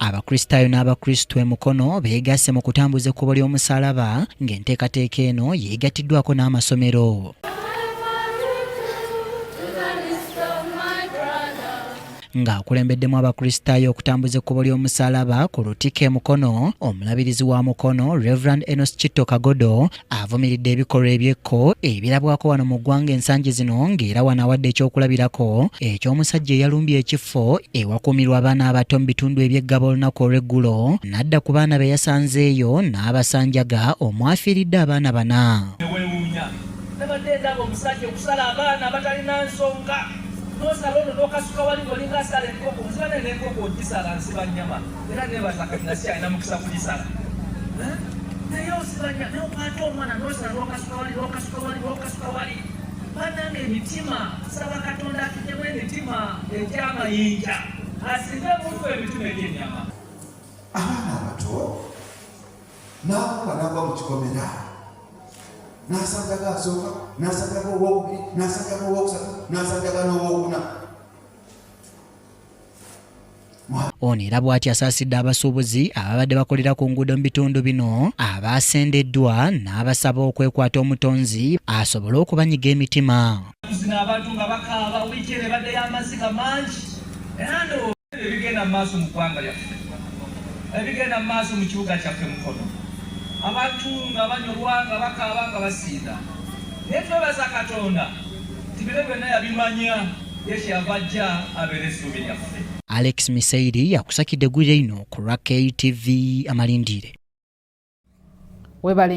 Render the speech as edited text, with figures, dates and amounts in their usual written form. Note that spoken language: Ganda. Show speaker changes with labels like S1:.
S1: Abakristaayo n'Abakristo Mukono beegasse mu kutambuza ekkubo ly'omusalaba ng'enteekateeka eno yeegatiddwako n'amasomero. Ng'akulembeddemu Abakristaayo okutambuza ekkubo ly'omusalaba ku Lutiko Mukono, omulabirizi wa Mukono Reverend Enos Kitto Kagodo avumiridde ebikolwa ebyekko ebirabwako wano mu ggwanga ensangi zino ng'era wano awadde ekyokulabirako eky'omusajja eyalumbye ekifo ewakuumirwa abaana abato mu bitundu eby'eggaba olunaku olw'eggulo n'adda ku baana be yasanzeeyo n'abasanjaga omwafiiridde abaana bana.
S2: Nosalono nokasuka wali ngolinga sala enkoko muzana n'enkoko ogisala nsibanyama era nebazakanga kyalina mukisa kugisala naye osibanya n'okwata omwana nosala nokasuka wali banange emitima saba Katonda atugemu emitima egy'amayinja asinga muntu emitima egy'ennyama.
S3: Abaana abato nabo banava mu kikomera nasanjaga asooka nasanjaga owokubiri nasanjaga owokusatu nasanjaga n'owokuna.
S1: Ono era bw'ati asaasidde abasuubuzi ababadde bakolera ku nguudo mu bitundu bino abaasendeddwa n'abasaba okwekwata omutonzi asobole okubanyiga emitima.
S2: Abantu nga bakaaba wiiki eno ebadde y'amaziga mangi era ebigenda mu maaso mu ggwanga lyaffe, ebigenda mu maaso mu kibuga kyaffe Mukono. Abantu nga banyolwa nga bakaaba nga basinda naye twebaza Katonda tibire byonna yabimanya yekyava ajja abeera essuubi lyaffe.
S1: Alex Miseiri yakusakidde eggwire lino ku KTV Amalindire.